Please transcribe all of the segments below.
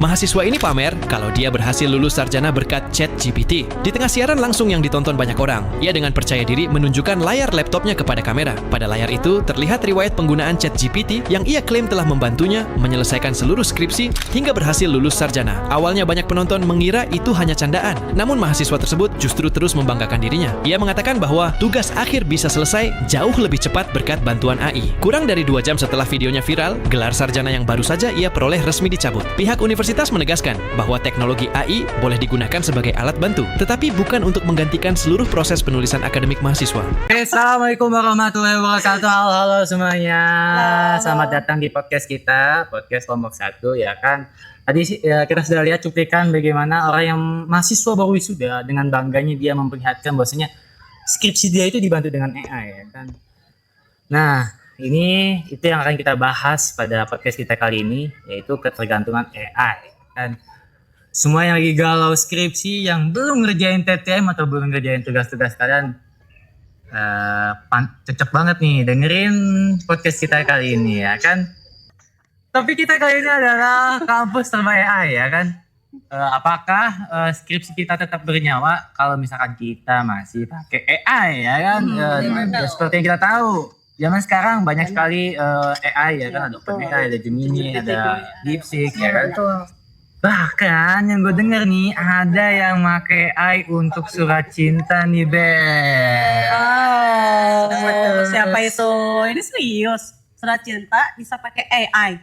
Mahasiswa ini pamer kalau dia berhasil lulus sarjana berkat ChatGPT. Di tengah siaran langsung yang ditonton banyak orang, ia dengan percaya diri menunjukkan layar laptopnya kepada kamera. Pada layar itu terlihat riwayat penggunaan ChatGPT yang ia klaim telah membantunya menyelesaikan seluruh skripsi hingga berhasil lulus sarjana. Awalnya banyak penonton mengira itu hanya candaan, namun mahasiswa tersebut justru terus membanggakan dirinya. Ia mengatakan bahwa tugas akhir bisa selesai jauh lebih cepat berkat bantuan AI. Kurang dari 2 jam setelah videonya viral, gelar sarjana yang baru saja ia peroleh resmi dicabut. Pihak universitas menegaskan bahwa teknologi AI boleh digunakan sebagai alat bantu, tetapi bukan untuk menggantikan seluruh proses penulisan akademik mahasiswa. Assalamualaikum warahmatullahi wabarakatuh. Halo semuanya. Selamat datang di podcast kita, podcast kelompok 1 ya kan. Tadi kita sudah lihat cuplikan bagaimana orang yang mahasiswa baru wisuda dengan bangganya dia memperlihatkan bahwasanya skripsi dia itu dibantu dengan AI ya kan. Nah, ini itu yang akan kita bahas pada podcast kita kali ini, yaitu ketergantungan AI. Dan semua yang lagi galau skripsi, yang belum ngerjain TTM atau belum ngerjain tugas-tugas kalian, cocok banget nih dengerin podcast kita kali ini ya kan. Tapi kita kali ini adalah kampus tanpa AI ya kan. Apakah skripsi kita tetap bernyawa kalau misalkan kita masih pakai AI ya kan? Seperti yang kita tahu, zaman sekarang banyak sekali AI ya kan, ada OpenAI, ada Gemini, ada DeepSeek ya kan. Bahkan yang gue denger nih ada yang pakai AI untuk surat cinta nih Siapa itu? Ini serius. Surat cinta bisa pakai AI.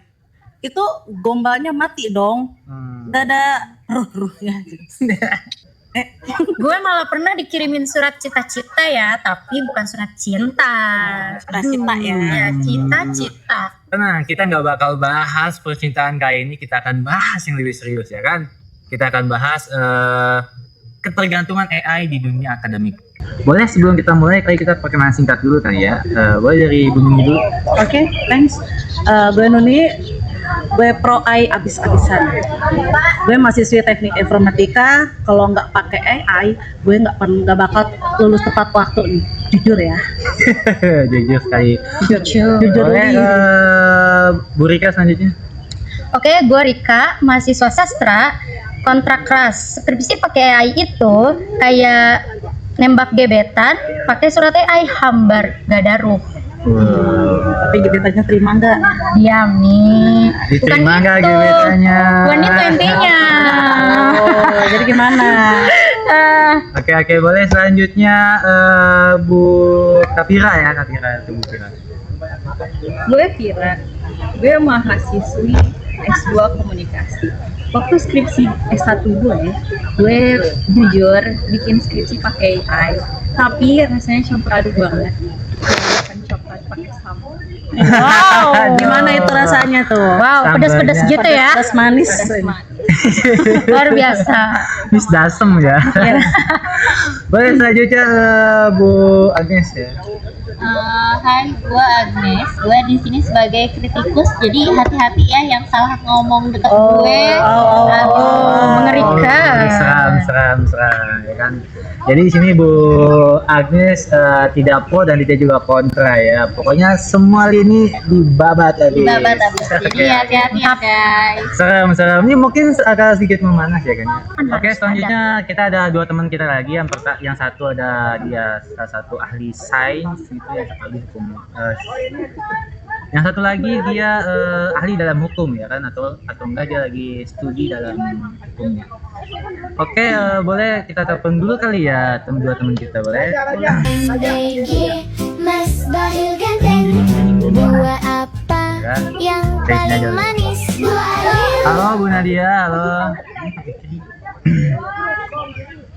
Itu gombalnya mati dong. Udah ada ruh-ruhnya gitu. Gue malah pernah dikirimin surat cita-cita ya, tapi bukan surat cinta. Surat cinta ya. Ya, cita-cita. Nah, kita nggak bakal bahas percintaan kali ini, kita akan bahas yang lebih serius ya kan. Kita akan bahas ketergantungan AI di dunia akademik. Boleh sebelum kita mulai, kali kita perkenalan singkat dulu kali ya. Boleh dari Bu Nuni dulu. Oke, thanks. Gue Nuni. Gue pro AI abis-abisan. Gue mahasiswi teknik informatika. Kalau nggak pakai AI, gue nggak bakal lulus tepat waktu nih. Jujur ya. Jujur sekali. Jujur. Boleh Bu Rika selanjutnya. Oke, gue Rika, mahasiswa sastra, kontrak keras. Skripsi pakai AI itu kayak nembak gebetan, pakai surat AI hambar, gak ada ruh. Tapi gebetannya terima nggak? Diamin. Diterima nggak gebetannya? Bukan itu intinya. Jadi gimana? Oke, boleh selanjutnya Bu Kapira ya, Bu Kapira. Gue Vira, gue mahasiswi S2 komunikasi. Waktu skripsi S1 gue jujur bikin skripsi pakai AI, tapi rasanya campur aduk banget. Makan coklat pakai sambal. Wow, gimana itu rasanya tuh? Wow, pedas-pedas gitu ya. Pedas manis. Luar biasa. Miss Dasem ya. Boleh selanjutnya Bu Agnes ya. Hai, gue Agnes. Gue di sini sebagai kritikus. Jadi hati-hati ya yang salah ngomong dekat gue. Mengerikan. Seram ya kan. Jadi di sini Bu Agnes tidak pro dan tidak juga kontra ya. Pokoknya semua lini dibabat tadi. Jadi hati-hati ya guys. Seram. Ini mungkin agak sedikit memanas ya kan. Oke, selanjutnya kita ada 2 teman kita lagi. Yang satu ada dia salah satu ahli sains gitu ya, ahli hukum. Yang satu lagi dia ahli dalam hukum ya kan, atau enggak dia lagi studi dalam hukumnya. Oke, boleh kita telepon dulu kali ya dua teman kita, boleh? Mas Bahil ganteng, buah apa yang paling manis? Halo Bu Nadia, halo.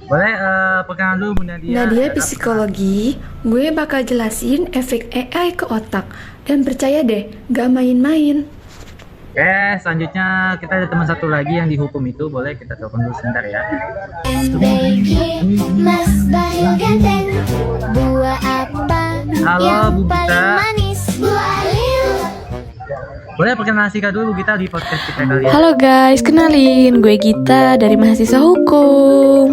Boleh perkenalan dulu Bu Nadia. Nadia psikologi, gue bakal jelasin efek AI ke otak. Dan percaya deh, gak main-main. Oke, selanjutnya kita ada teman satu lagi yang dihukum itu, boleh kita telepon dulu sebentar ya. Mas Bahil ganteng, buah apa Halo Bu yang Gita. paling manis? Boleh perkenalan singkat dulu Bu Gita di podcast kita kali ya. Halo guys, kenalin, gue Gita dari mahasiswa hukum.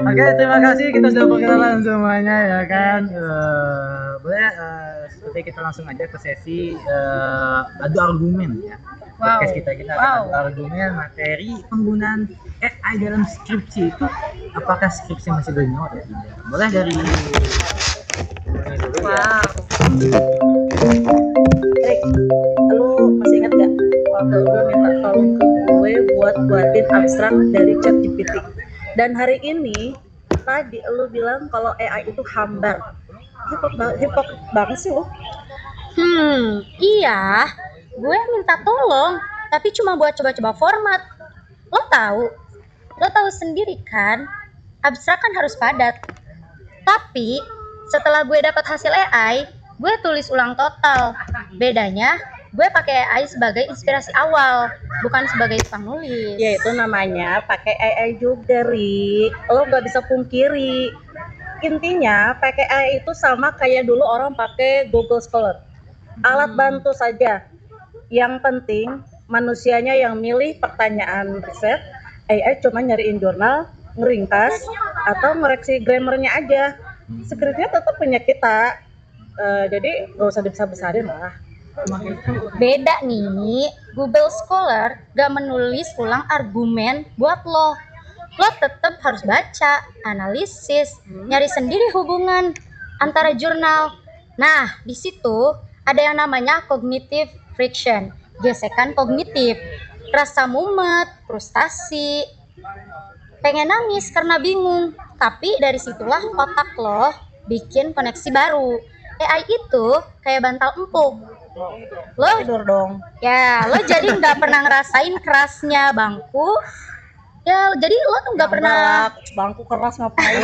Oke, terima kasih kita sudah perkenalan semuanya ya kan. Boleh seperti berarti kita langsung aja ke sesi adu argumen ya. Wow. Podcast kita akan adu argumen materi penggunaan AI dalam skripsi itu, apakah skripsi masih benar atau tidak? Boleh dari Wow. Rick, lu masih ingat gak waktu lu minta tolong ke gue buat buatin abstrak dari ChatGPT? Dan hari ini tadi lu bilang kalau AI itu hambar. Hipok banget sih lo. Iya, gue minta tolong, tapi cuma buat coba-coba format. Lo tahu sendiri kan, abstrak kan harus padat. Tapi setelah gue dapat hasil AI, gue tulis ulang total. Bedanya, gue pakai AI sebagai inspirasi awal, bukan sebagai tukang nulis. Ya itu namanya pakai AI juga, Ri. Lo nggak bisa pungkiri. Intinya pakai AI itu sama kayak dulu orang pakai Google Scholar. Alat bantu saja. Yang penting manusianya yang milih pertanyaan riset, AI cuma nyariin jurnal, ngeringkas, atau ngoreksi grammarnya aja. Skripnya tetap punya kita. Jadi nggak usah dibesar-besarin lah. Beda nih, Google Scholar gak menulis ulang argumen buat lo. Lo tetap harus baca, analisis, nyari sendiri hubungan antara jurnal. Nah, di situ ada yang namanya cognitive friction, gesekan kognitif, rasa mumet, frustasi, pengen nangis karena bingung. Tapi dari situlah otak lo bikin koneksi baru. AI itu kayak bantal empuk. Lo Tidur dong. Ya, lo jadi nggak pernah ngerasain kerasnya bangku. Ya, jadi lo tuh nggak pernah. Bangku keras ngapain?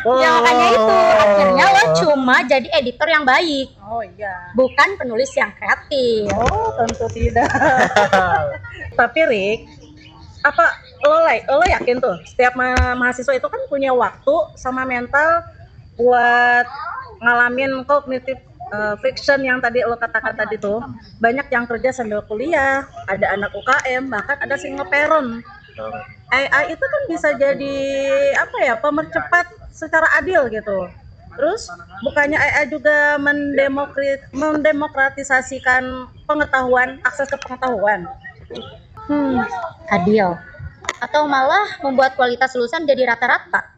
Ya makanya itu, akhirnya lo cuma jadi editor yang baik, Oh iya. bukan penulis yang kreatif. Oh tentu tidak. Tapi Rick, apa lo yakin tuh setiap mahasiswa itu kan punya waktu sama mental buat ngalamin cognitive friction yang tadi lo katakan tadi tuh. Banyak yang kerja sambil kuliah, ada anak UKM, bahkan ada single parent. AI itu kan bisa jadi pemercepat secara adil gitu. Terus bukannya AI juga mendemokratisasikan pengetahuan, akses ke pengetahuan. Adil. Atau malah membuat kualitas lulusan jadi rata-rata.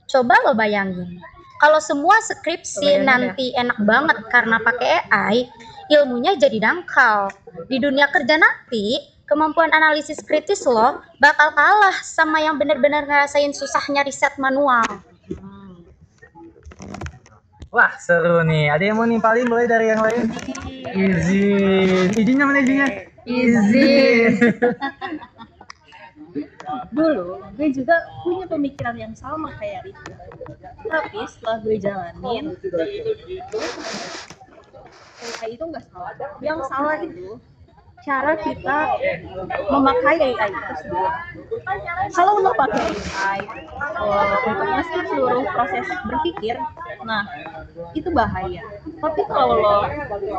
Coba lo bayangin, kalau semua skripsi nanti enak banget karena pakai AI, ilmunya jadi dangkal. Di dunia kerja nanti, kemampuan analisis kritis lo bakal kalah sama yang benar-benar ngerasain susahnya riset manual. Wah, seru nih. Ada yang mau nimpalin boleh dari yang lain? Izin. Izinnya mana izinnya? Izin. Dulu gue juga punya pemikiran yang sama kayak Rika, tapi setelah gue jalanin, AI itu nggak salah. Yang salah itu cara kita memakai AI itu sendiri. Kalau lo pakai AI untuk nge-skip seluruh proses berpikir, nah itu bahaya. Tapi kalau lo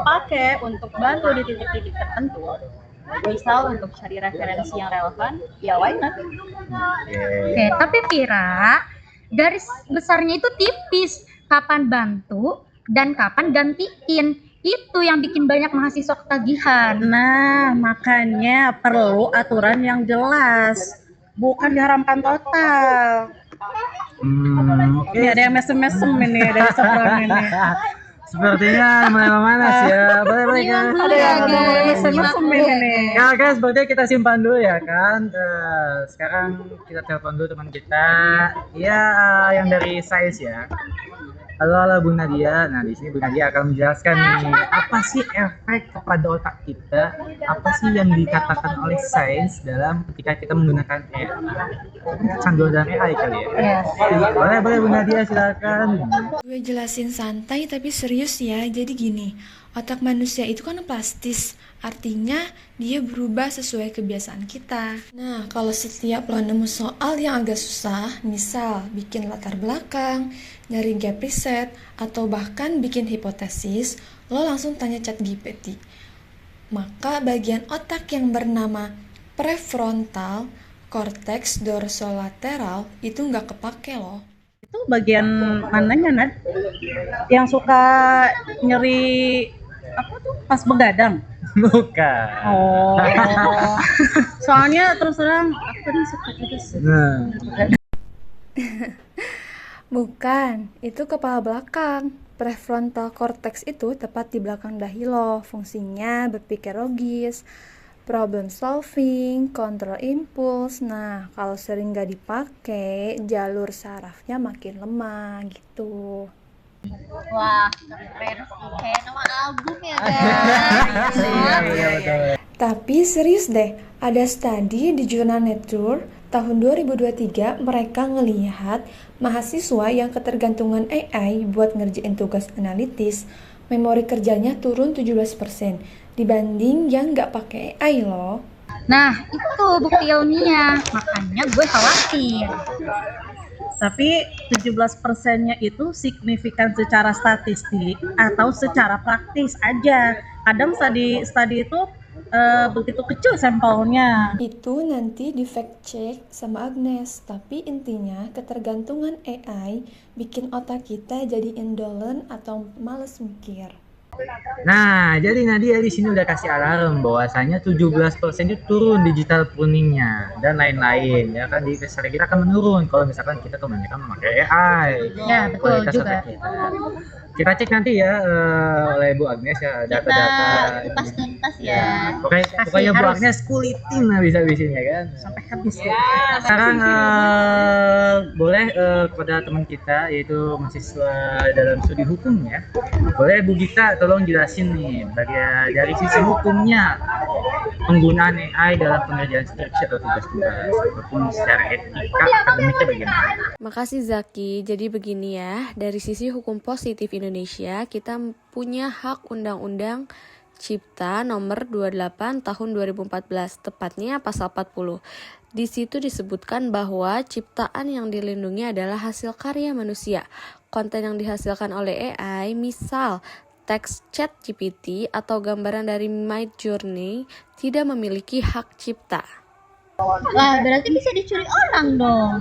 pakai untuk bantu di titik-titik tertentu, misal untuk cari referensi yang relevan, ya why not? Oke, tapi Vira, garis besarnya itu tipis. Kapan bantu dan kapan gantiin. Itu yang bikin banyak mahasiswa ketagihan. Nah, makanya perlu aturan yang jelas, bukan diharamkan total. Oke. Ini ada yang mesem-mesem ini dari seberang ini. Sepertinya mulai memanas ya. Boleh kan? Ada yang mesem-mesem ini. Ya guys, sepertinya kita simpan dulu ya kan. Sekarang kita telepon dulu teman kita. Ya, yang dari SAIS ya. Halo Bu Nadia. Nah, di sini Bu Nadia akan menjelaskan nih, apa sih efek kepada otak kita? Apa sih yang dikatakan oleh sains dalam ketika kita menggunakan AI? Kecanduan dalam AI kali ya? Boleh Bu Nadia, silakan. Gue jelasin santai tapi serius ya. Jadi gini, otak manusia itu kan plastis. Artinya dia berubah sesuai kebiasaan kita. Nah, kalau setiap lo nemu soal yang agak susah, misal bikin latar belakang, nyari gap riset, atau bahkan bikin hipotesis, lo langsung tanya ChatGPT. Maka bagian otak yang bernama prefrontal cortex dorsolateral itu nggak kepake loh. Itu itu bagian mananya, Nad? Yang suka nyeri apa tuh pas begadang? Bukan. Oh. Soalnya terus terang aku nih suka terus. Nah, Bukan, itu kepala belakang. Prefrontal cortex itu tepat di belakang dahi lo. Fungsinya berpikir logis, problem solving, kontrol impuls. Nah, kalau sering gak dipakai, jalur sarafnya makin lemah gitu. Wah, keren sih. Kayak nama album ya, guys. iya betul. Tapi serius deh, ada studi di jurnal Nature tahun 2023 mereka ngelihat mahasiswa yang ketergantungan AI buat ngerjain tugas analitis, memori kerjanya turun 17% dibanding yang nggak pakai AI loh. Nah, itu bukti ilmiah. Makanya gue khawatir. Tapi 17%-nya itu signifikan secara statistik atau secara praktis aja. Kadang studi itu begitu kecil sampelnya. Itu nanti di fact check sama Agnes, tapi intinya ketergantungan AI bikin otak kita jadi indolent atau males mikir. Nah, jadi Nadia di sini udah kasih alarm bahwasanya 17% itu turun digital pruningnya dan lain-lain ya kan di keseharian kita akan menurun kalau misalkan kita kebanyakan memakai AI. Ya, betul Kualitas juga. otak kita cek nanti ya oleh Bu Agnes ya data-data. Kupas tuntas ya. Pokoknya Bu Agnes kulitin habis-habisin ya kan. Sampai habis ya. Sekarang boleh kepada teman kita yaitu mahasiswa dalam studi hukum ya. Boleh Bu Gita tolong jelasin nih dari sisi hukumnya penggunaan AI dalam pengerjaan skripsi atau tugas-tugas ataupun secara etika akademiknya bagaimana? Makasih Zaki. Jadi begini ya, dari sisi hukum positif Indonesia, kita punya hak undang-undang Cipta nomor 28 tahun 2014, tepatnya pasal 40. Di situ disebutkan bahwa ciptaan yang dilindungi adalah hasil karya manusia. Konten yang dihasilkan oleh AI, misal teks chat GPT atau gambaran dari Midjourney, tidak memiliki hak cipta. Wah, berarti bisa dicuri orang dong.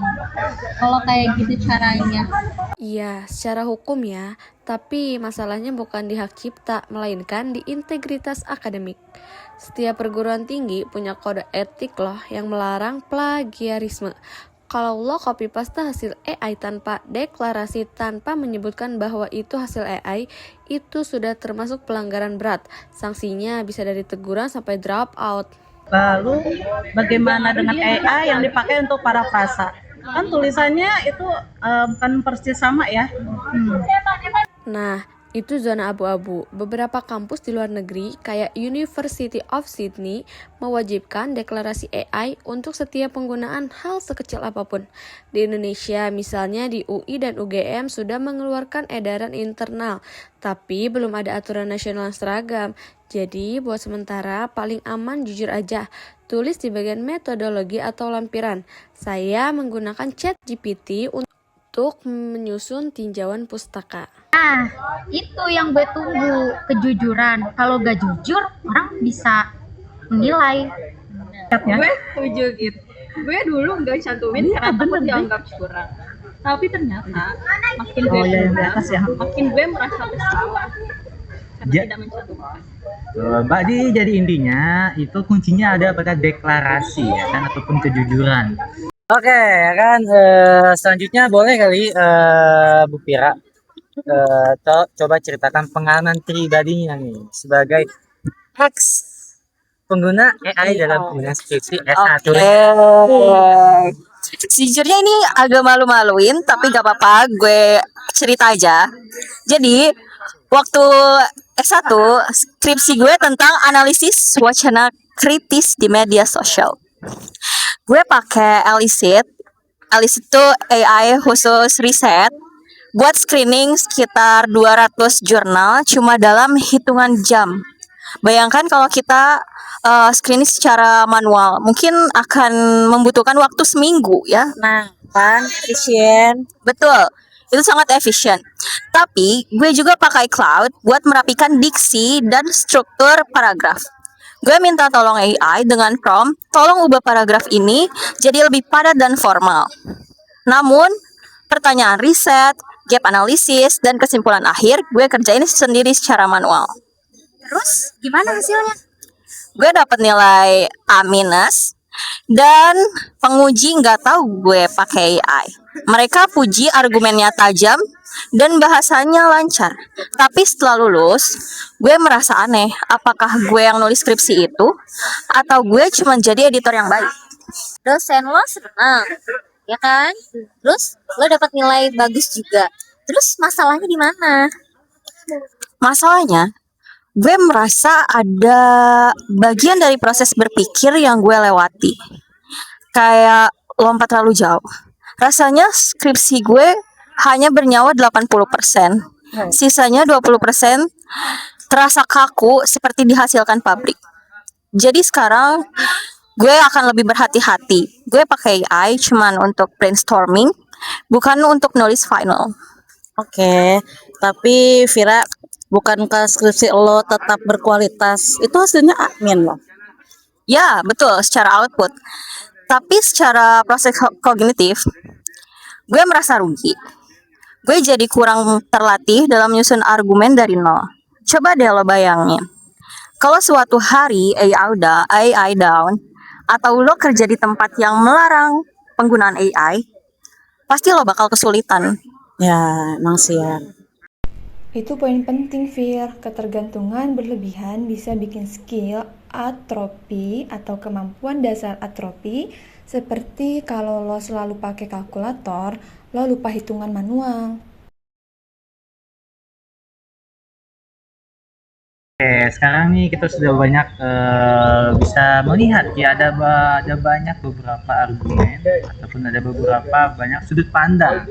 Kalau kayak gitu caranya. Iya, secara hukum ya, tapi masalahnya bukan di hak cipta, melainkan di integritas akademik. Setiap perguruan tinggi punya kode etik loh yang melarang plagiarisme. Kalau lo copy paste hasil AI tanpa deklarasi, tanpa menyebutkan bahwa itu hasil AI, itu sudah termasuk pelanggaran berat. Sanksinya bisa dari teguran sampai drop out. Lalu bagaimana dengan AI yang dipakai untuk parafrasa? Kan tulisannya itu bukan persis sama ya. Nah, itu zona abu-abu. Beberapa kampus di luar negeri, kayak University of Sydney, mewajibkan deklarasi AI untuk setiap penggunaan hal sekecil apapun. Di Indonesia, misalnya di UI dan UGM sudah mengeluarkan edaran internal, tapi belum ada aturan nasional yang seragam. Jadi, buat sementara, paling aman jujur aja. Tulis di bagian metodologi atau lampiran. Saya menggunakan ChatGPT untuk menyusun tinjauan pustaka. Nah, itu yang gue tunggu, kejujuran. Kalau gak jujur, orang bisa menilai. Gue setuju gitu. Gue dulu nggak cantumin karena takut dianggap curang. Tapi ternyata makin gue makin gue merasa bersalah karena tidak mencantumkan. Mbak Di, jadi intinya itu kuncinya ada pada deklarasi ya kan ataupun kejujuran. Oke, ya kan selanjutnya boleh kali Bu Pira coba ceritakan pengalaman pribadinya nih sebagai ex pengguna AI dalam penggunaan skripsi S1. Sejujurnya ini agak malu-maluin, tapi gak apa-apa, gue cerita aja. Jadi, waktu S1, skripsi gue tentang analisis wacana kritis di media sosial. Gue pakai Elicit. Elicit itu AI khusus riset buat screening sekitar 200 jurnal cuma dalam hitungan jam. Bayangkan kalau kita screening secara manual, mungkin akan membutuhkan waktu seminggu ya. Nah, kan efisien. Betul, itu sangat efisien. Tapi gue juga pakai cloud buat merapikan diksi dan struktur paragraf. Gue minta tolong AI dengan prompt, tolong ubah paragraf ini jadi lebih padat dan formal. Namun, pertanyaan riset, gap analisis, dan kesimpulan akhir gue kerjain sendiri secara manual. Terus gimana hasilnya? Gue dapet nilai A-, dan penguji nggak tahu gue pakai AI. Mereka puji argumennya tajam dan bahasanya lancar. Tapi setelah lulus, gue merasa aneh. Apakah gue yang nulis skripsi itu, atau gue cuma jadi editor yang baik? Dosen lo senang, ya kan? Terus lo dapat nilai bagus juga. Terus masalahnya di mana? Masalahnya, gue merasa ada bagian dari proses berpikir yang gue lewati. Kayak lompat terlalu jauh. Rasanya skripsi gue hanya bernyawa 80%. Sisanya 20% terasa kaku seperti dihasilkan pabrik. Jadi sekarang gue akan lebih berhati-hati. Gue pakai AI cuman untuk brainstorming, bukan untuk nulis final. Oke, tapi Vira, bukankah skripsi lo tetap berkualitas? Itu hasilnya admin loh. Ya, betul, secara output. Tapi secara proses kognitif, gue merasa rugi. Gue jadi kurang terlatih dalam menyusun argumen dari nol. Coba deh lo bayangin. Kalau suatu hari AI down, atau lo kerja di tempat yang melarang penggunaan AI, pasti lo bakal kesulitan. Ya, emang sih ya. Itu poin penting, Fir. Ketergantungan berlebihan bisa bikin skill atrofi atau kemampuan dasar atrofi, seperti kalau lo selalu pakai kalkulator, lo lupa hitungan manual. Oke, sekarang nih kita sudah banyak bisa melihat ya ada banyak beberapa argumen ataupun ada beberapa banyak sudut pandang.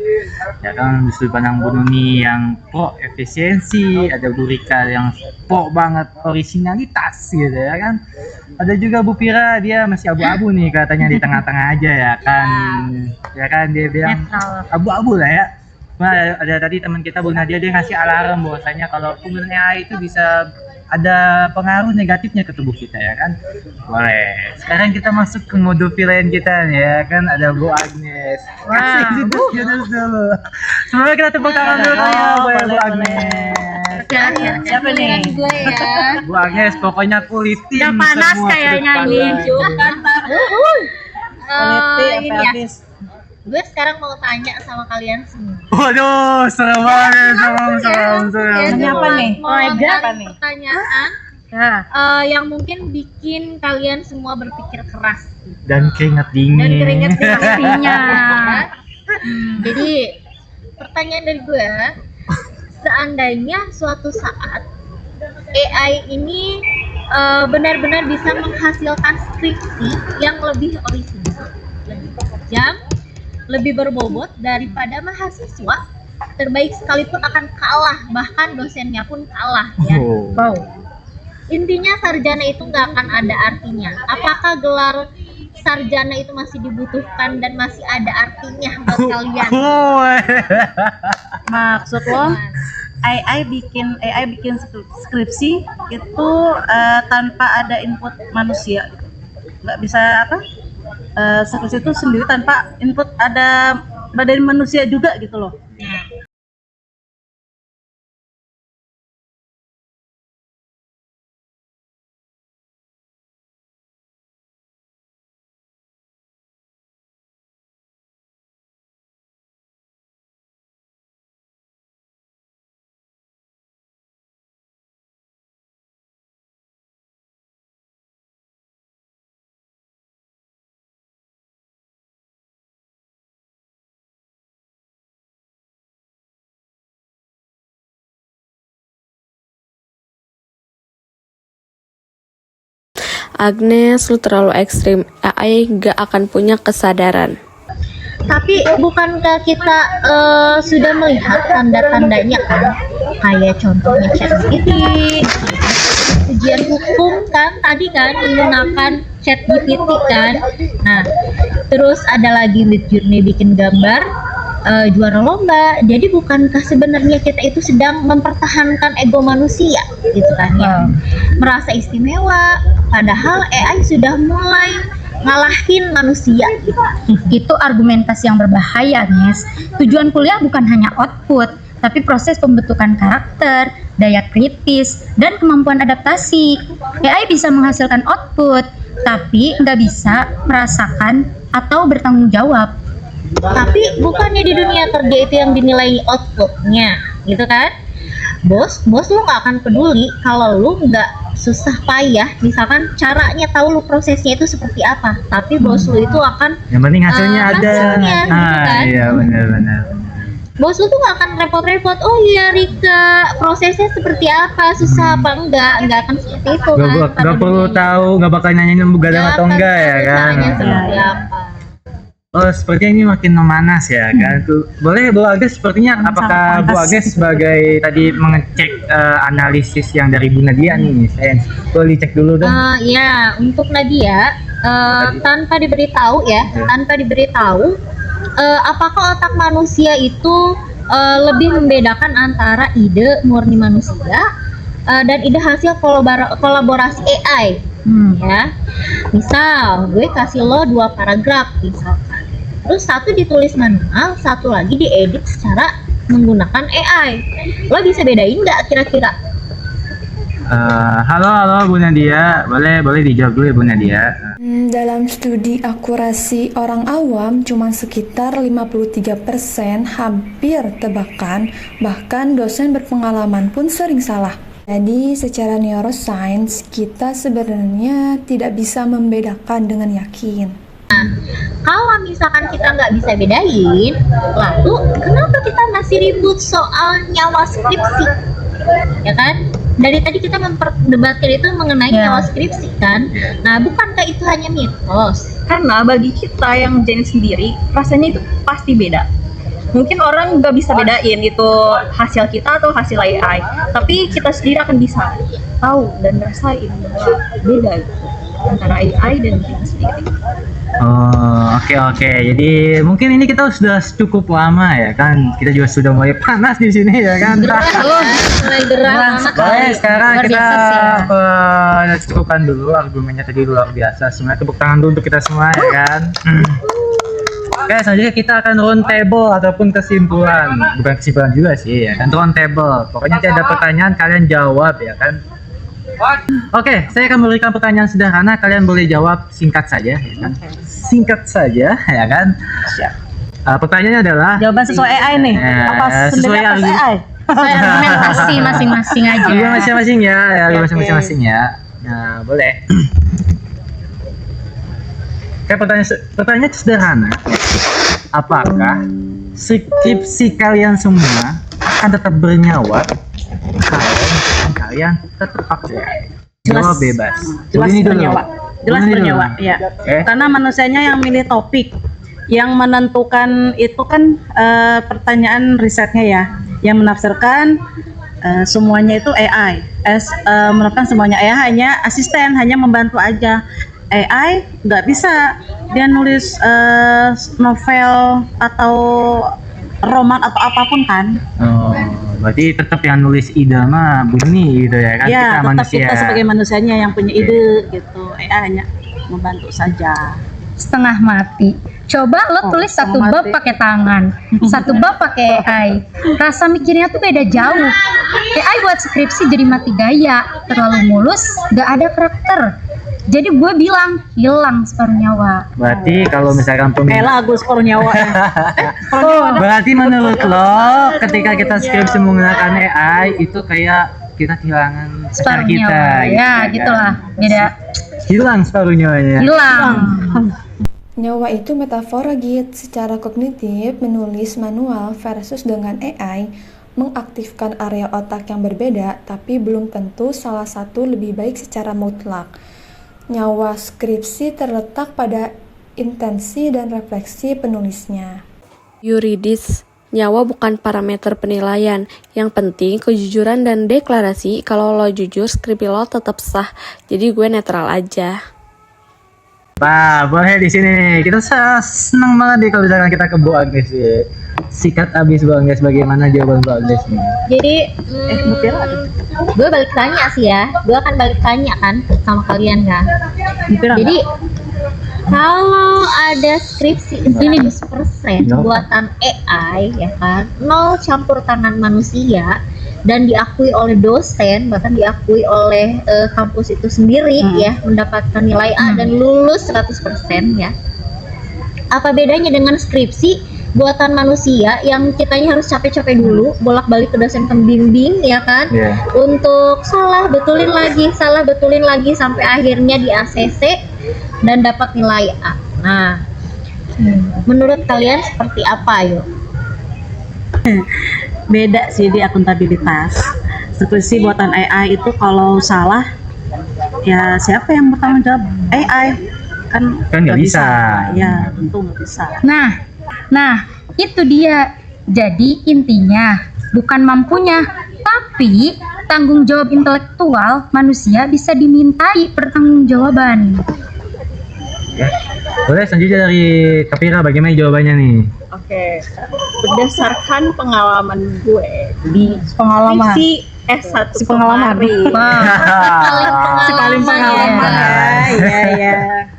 Ya kan, sudut pandang Bu Nuni yang pro efisiensi, ada Bu Rika yang pro banget originalitas gitu ya kan. Ada juga Bu Pira, dia masih abu-abu nih katanya di tengah-tengah aja ya kan. Ya kan, dia bilang abu-abu lah ya. Nah, ada tadi teman kita Bu Nadia, dia ngasih alarm bahwasanya kalau penggunaan AI itu bisa ada pengaruh negatifnya ke tubuh kita ya kan. Boleh. Sekarang kita masuk ke mode villain kita nih ya kan, ada Bu Agnes. Kasih Jonas dulu. Semoga kita tepuk tangan dulu ya buat Bu Agnes. Siapa nih? Gue ya. Bu Agnes pokoknya kulitin Udah panas semua kayaknya sudut ini. pandang. Ini ya. Gue sekarang mau tanya sama kalian semua. Waduh, serem banget, serem. Siapa nih? Pertanyaan yang mungkin bikin kalian semua berpikir keras Dan keringat dingin. dan keringet di pastinya. Jadi pertanyaan dari gue, seandainya suatu saat AI ini benar-benar bisa menghasilkan skripsi yang lebih orisinal, lebih tajam, lebih berbobot daripada mahasiswa terbaik sekalipun akan kalah, bahkan dosennya pun kalah ya. Wow. Intinya sarjana itu nggak akan ada artinya. Apakah gelar sarjana itu masih dibutuhkan dan masih ada artinya buat kalian? Maksud lo AI bikin skripsi itu tanpa ada input manusia, nggak bisa skripsi itu sendiri tanpa input ada badan manusia juga gitu loh. Agnes, lu terlalu ekstrim. AI gak akan punya kesadaran. Tapi bukankah kita sudah melihat tanda-tandanya kan? Kayak contohnya ChatGPT, ujian hukum kan tadi kan menggunakan ChatGPT kan. Nah, terus ada lagi Midjourney bikin gambar juara lomba. Jadi bukankah sebenarnya kita itu sedang mempertahankan ego manusia gitu kan ya? Merasa istimewa, padahal AI sudah mulai ngalahin manusia gitu. Itu argumentasi yang berbahaya, Nes. Tujuan kuliah bukan hanya output, tapi proses pembentukan karakter, daya kritis, dan kemampuan adaptasi. AI bisa menghasilkan output, tapi nggak bisa merasakan atau bertanggung jawab. Tapi bukannya di dunia kerja itu yang dinilai outputnya, gitu kan? Bos lu nggak akan peduli kalau lu nggak susah payah, misalkan caranya tahu lu prosesnya itu seperti apa, tapi bos lu itu akan yang penting hasilnya ada. gitu kan? Iya benar. Bos lu tuh gak akan repot-repot, oh iya Rika prosesnya seperti apa, susah apa enggak akan seperti itu kan. Gak perlu tahu, gak bakal nanyain gadang atau enggak ya kan. Seperti apa. Oh sepertinya ini makin memanas ya kan. Boleh Bu Agnes, sepertinya apakah Bu Agnes sebagai tadi mengecek analisis yang dari Bu Nadia nih, boleh dicek dulu dong. Ya untuk Nadia tanpa diberitahu apakah otak manusia itu lebih membedakan antara ide murni manusia dan ide hasil kolaborasi AI. Ya, misal gue kasih lo 2 paragraf misalkan, terus satu ditulis manual, satu lagi diedit secara menggunakan AI. Lo bisa bedain nggak kira-kira? Halo Bu Nadia, boleh dijawab dulu ya Bu Nadia. Dalam studi akurasi orang awam cuma sekitar 53%, hampir tebakan, bahkan dosen berpengalaman pun sering salah. Jadi secara neuroscience kita sebenarnya tidak bisa membedakan dengan yakin. Nah, kalau misalkan kita nggak bisa bedain, lalu kenapa kita masih ribut soal nyawa skripsi? Ya kan? Dari tadi kita memperdebatkan itu mengenai nyawa skripsi kan? Nah, bukankah itu hanya mitos? Karena bagi kita yang jenis sendiri, rasanya itu pasti beda. Mungkin orang nggak bisa bedain itu hasil kita atau hasil AI, tapi kita sendiri akan bisa tahu dan rasain beda itu antara AI dan kita sendiri. Oke. Jadi mungkin ini kita sudah cukup lama ya kan. Kita juga sudah mulai panas di sini ya kan. Gerah Baik, sekarang kita cukupkan dulu argumennya tadi luar biasa. Semuanya tepuk tangan dulu untuk kita semua ya kan. Oke, selanjutnya kita akan round table ataupun kesimpulan. Bukan kesimpulan juga sih ya kan, round table. Pokoknya nanti ada pertanyaan, kalian jawab ya kan. Oke, saya akan memberikan pertanyaan sederhana, kalian boleh jawab singkat saja ya kan. Singkat saja ya kan. Pertanyaannya adalah Jawaban sesuai AI nih. Apa sesuai AI? argumentasi masing-masing aja. Masing-masing ya, masing-masing ya. Nah, boleh. Oke, pertanyaan sederhana. Apakah skripsi kalian semua akan tetap bernyawa kalau kalian tetap pakai? Jawab bebas. Jelas Ini dulu. bernyawa. Jelas bernyawa, ya. Karena manusianya yang milih topik, yang menentukan itu kan pertanyaan risetnya ya, yang menafsirkan semuanya itu AI. Menurutkan semuanya AI hanya asisten, hanya membantu aja. AI nggak bisa dia nulis novel atau roman atau apapun kan. Berarti tetap yang nulis ide mah Buni gitu ya kan. Ya, kita tetap manusia. kita sebagai manusianya yang punya ide gitu. AI hanya membantu saja. Setengah mati. Coba lo tulis satu bab pakai tangan, satu bab pakai AI. Rasa mikirnya tuh beda jauh. AI buat skripsi jadi mati gaya, terlalu mulus, gak ada karakter. Jadi gue bilang hilang separuh nyawa. Berarti kalau misalkan Kayak lagu separuh nyawa ya. berarti menurut lo ketika kita skripsi menggunakan AI itu kayak kita kehilangan pacar Separuh kita nyawa. gitu, Ya kan? gitulah, beda. Hilang separuh nyawanya. Hilang. Nyawa itu metafora Git. Secara kognitif, menulis manual versus dengan AI mengaktifkan area otak yang berbeda, tapi belum tentu salah satu lebih baik secara mutlak. Nyawa skripsi terletak pada intensi dan refleksi penulisnya. Yuridis, nyawa bukan parameter penilaian. Yang penting kejujuran dan deklarasi. Kalau lo jujur, skripsi lo tetap sah. Jadi gue netral aja. Nah, boleh di sini. Kita senang banget nih kalau misalkan kita ke Bu Agnes ya. Sikat abis Bu Agnes, bagaimana jawaban Bu Agnes nih? Jadi gue balik tanya sih ya, gue akan balik tanya kan sama kalian kan. Jadi Kalau ada skripsi 100% buatan AI ya kan, 0 campur tangan manusia dan diakui oleh dosen, bahkan diakui oleh kampus itu sendiri ya, mendapatkan nilai A dan lulus 100% ya. Apa bedanya dengan skripsi buatan manusia yang kitanya harus capek-capek dulu bolak-balik ke dosen pembimbing ya kan, untuk salah betulin lagi sampai akhirnya di ACC dan dapat nilai A. Nah, menurut kalian seperti apa yuk? Beda sih di akuntabilitas. Skripsi buatan AI itu kalau salah ya siapa yang bertanggung jawab? AI kan nggak bisa. Ya tentu nggak bisa. Nah, itu dia. Jadi intinya bukan mampunya, tapi tanggung jawab intelektual manusia bisa dimintai pertanggungjawaban. Ya. Boleh selanjutnya dari Kapira, bagaimana jawabannya nih? Oke, berdasarkan pengalaman gue di Pengalaman. skripsi S1 Pengalaman. paling pengalaman. Iya.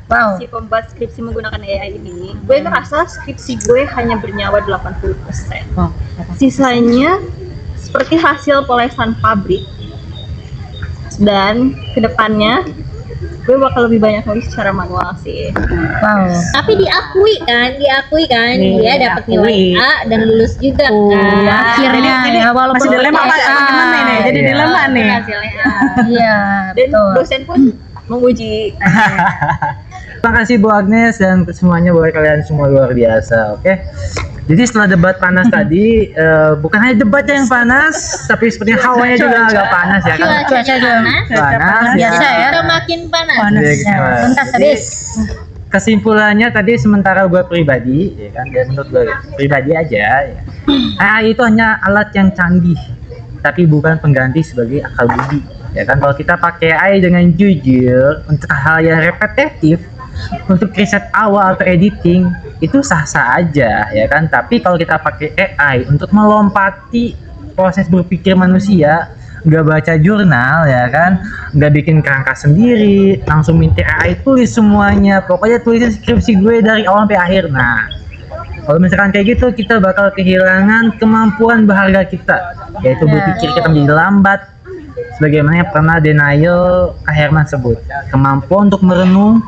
Wow. Si pembuat skripsi menggunakan AI ini, gue ngerasa skripsi gue hanya bernyawa 80%. Sisanya seperti hasil polesan pabrik. Dan kedepannya gue bakal lebih banyak nulis secara manual sih. Wow. Tapi diakui kan dia dapat nilai A dan lulus juga kan. Akhirnya ya, walaupun masih dilema bagaimana ini? Jadi dilema nih. Iya, Dan betul. dosen pun menguji. Terima kasih Bu Agnes dan semuanya buat kalian semua luar biasa. Oke. Jadi setelah debat panas tadi, bukan hanya debatnya yang panas, tapi sepertinya hawanya juga agak panas ya kan? Cuaca Panas. Biasa ya. Udah makin panas. Tuntas habis. Kesimpulannya tadi sementara gue pribadi, ya kan, dan menurut gue pribadi aja, ya. AI itu hanya alat yang canggih, tapi bukan pengganti sebagai akal budi. Ya kan, kalau kita pakai AI dengan jujur untuk hal yang repetitif, untuk riset awal atau editing itu sah-sah aja ya kan. Tapi kalau kita pakai AI untuk melompati proses berpikir manusia, nggak baca jurnal ya kan, nggak bikin kerangka sendiri, langsung minta AI tulis semuanya, pokoknya tulisin skripsi gue dari awal sampai akhir. Nah, kalau misalkan kayak gitu kita bakal kehilangan kemampuan berharga kita, yaitu berpikir kita menjadi lambat, sebagaimana yang pernah Denial Herman sebut, kemampuan untuk merenung,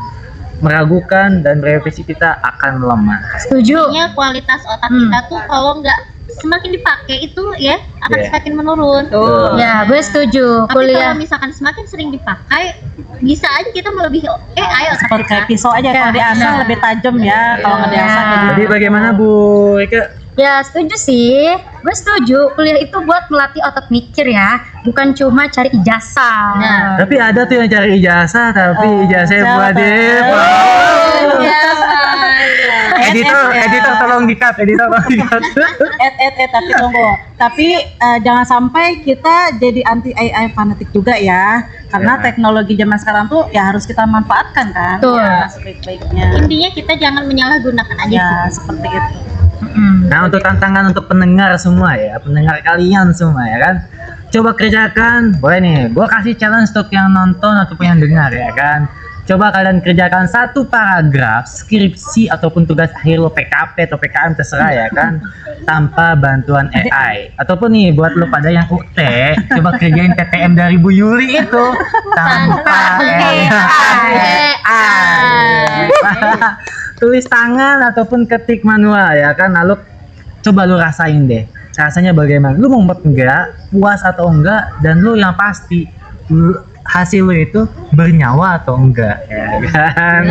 meragukan dan merevisi kita akan melemah. Setuju. Intinya kualitas otak kita tuh kalau nggak semakin dipakai itu ya akan semakin menurun. Ya, gue setuju. Tapi kalau misalkan semakin sering dipakai, bisa aja kita melebihi AI otak Seperti kita. kayak pisau aja kalau diasah lebih tajam ya, kalau nggak diasah Jadi bagaimana Bu Eka? Ya setuju sih, gue setuju. Kuliah itu buat melatih otot mikir ya, bukan cuma cari ijazah. Nah, Tapi ada tuh yang cari ijazah, tapi ijazahnya buat dia. Editor tolong di-cut, editor tolong di-cut. Tapi tunggu. Tapi jangan sampai kita jadi anti AI fanatik juga ya. Karena teknologi zaman sekarang tuh ya harus kita manfaatkan kan. Betul. Ya, sebaik-baiknya. intinya kita jangan menyalahgunakan aja. Ya, seperti itu. Nah, untuk tantangan untuk pendengar semua ya, pendengar kalian semua ya kan, coba kerjakan. Boleh nih, gue kasih challenge untuk yang nonton ataupun yang dengar ya kan. Coba kalian kerjakan satu paragraf skripsi ataupun tugas akhir lo PKP atau PKM terserah ya kan, tanpa bantuan AI. Ataupun nih buat lo pada yang UT, coba kerjain TTM dari Bu Yuli itu tanpa AI. Tulis tangan ataupun ketik manual ya kan, lalu coba lu rasain deh rasanya bagaimana, lu mau enggak, puas atau enggak, dan lu yang pasti hasil lu itu bernyawa atau enggak ya kan.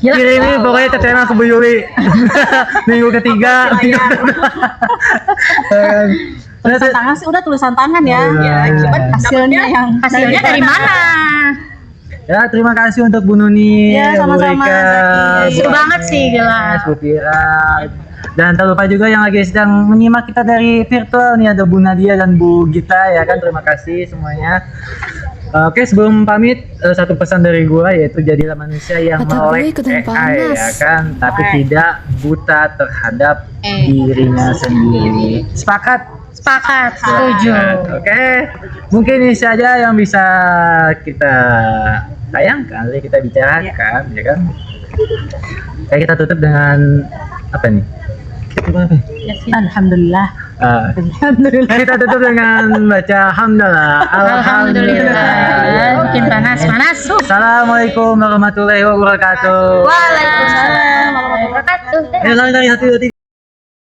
Ini pokoknya TTM ke Bu Yuli minggu ketiga. Tulisan tangan sih udah tulisan tangan ya. Cuman hasilnya dari mana? Ya, terima kasih untuk Bu Nuni, Ya, Bu sama-sama, Rika, Zaki. Seru banget sih, gila. Bu Fira. Dan tak lupa juga yang lagi sedang menyimak kita dari virtual nih, ada Bu Nadia dan Bu Gita ya kan, terima kasih semuanya. Oke, sebelum pamit, satu pesan dari gua yaitu jadilah manusia yang melek AI ya kan, tapi tidak buta terhadap dirinya sendiri. Sepakat? Sepakat, setuju. Oke, mungkin ini saja yang bisa kita tayangkan, mari kita bicarakan, ya kan? Kayak kita tutup dengan apa nih? Alhamdulillah. Alhamdulillah. Kita tutup dengan baca hamdalah. Alhamdulillah. Mungkin panas. Assalamualaikum warahmatullahi wabarakatuh. Waalaikumsalam warahmatullahi wabarakatuh. Hati-hati.